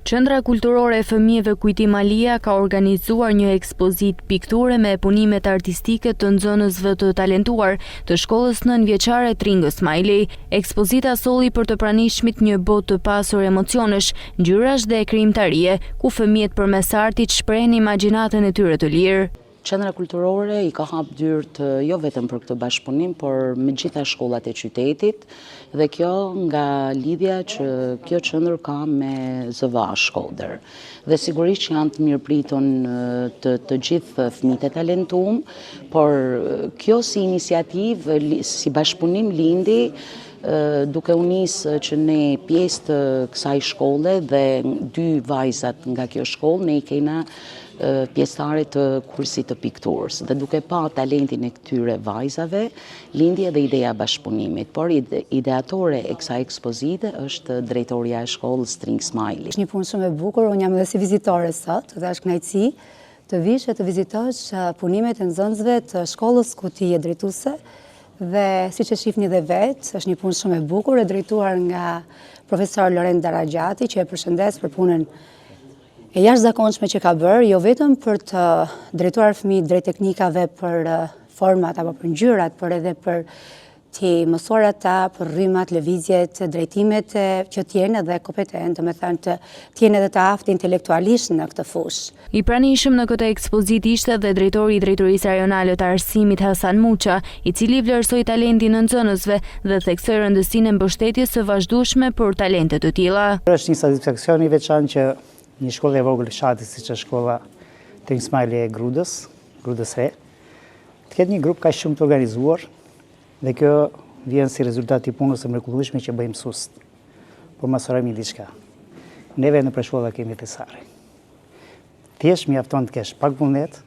Qendra Kulturore e Fëmijëve Kujtim Alia ka organizuar një ekspozitë pikture me punimet artistike të nxënësve të talentuar të shkollës nënvjeçare Tringës Smajli. Ekspozita solli për të pranishmit një botë të pasur emocionesh, ngjyrash dhe krijimtarie, ku fëmijët përmes artit shprehin imagjinatën e tyre të lirë. Qendra Kulturore i ka hap dyert jo vetëm për këtë bashkëpunim, por me gjitha shkollat e qytetit, dhe kjo nga lidhja që kjo qendër ka me ZVA Shkodër. Dhe sigurisht që janë të mirëpritur të gjithë fëmijët e talentuar, por kjo si iniciativë, si bashkëpunim lindi duke u nisë që ne pjesë të kësaj shkolle dhe 2 vajzat nga kjo shkollë, ne i kena pjesëtare të kursit të pikturës. Dhe duke pa talentin e këtyre vajzave, lindi edhe ideja bashkëpunimit. Por ideatore e kësaj ekspozite është drejtoria e shkollës Tringë Smajli. Është një punë shumë e bukur, unë jam edhe si vizitore sot, dhe është kënaqësi të vish e të vizitosh punimet e nxënësve të shkollës ku ti je drejtuese. Dhe siç e shihni dhe vetë, është një punë shumë e bukur, e drejtuar nga profesor Lorent Daragjati, që e përshëndes për punën e jashtëzakonshme që ka bërë, jo vetëm për të drejtuar fëmijët drejt teknikave për format apo për ngjyrat, por edhe për t'i mësuar ata për rrymat, lëvizjet, drejtimet që t'jenë edhe kompetent, domethënë t'jenë edhe të aftë intelektualisht në këtë fushë. I pranishëm në këtë ekspozitë ishte dhe drejtori i Drejtorisë Rajonale të Arsimit Hasan Muça, i cili vlerësoi talentin e nxënësve dhe theksoi rëndësinë e mbështetjes së vazhdueshme për talente të tilla. Është një satisfaksion i veçantë që një shkollë e vogël fshati siç është shkolla Tringë Smajli e Grudës Re, të ketë një grup kaq shumë të organizuar, dhe kjo vjen si rezultat i punës së mrekullueshme që bëjmë mësuesit. Por masorojmë diçka. Neve në shkolla kemi thesare. Thjesht mjafton të kesh pak vullnet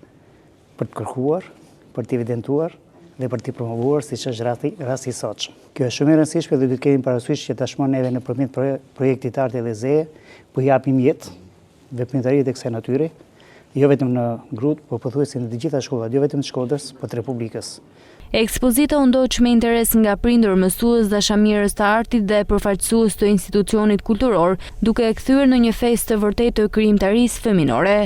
për të kërkuar, për të evidentuar dhe për të promovuar, siç është rasti i sotshëm. Kjo është shumë e rëndësishme dhe duhet të kemi parasysh që tashmë neve nëpërmjet projektit Arte dhe Ze po japim jetë veprimtaritë e kësaj natyre, jo vetëm në Grudë, por pothuajse në të gjitha shkollat, jo vetëm të Shkodrës, por të Republikës. Ekspozita u ndoq me interes nga prindër, mësues, dashamirës të artit dhe përfaqësues të institucionit kulturor, duke e kthyer në një festë të vërtetë të krijimtarisë fëminore.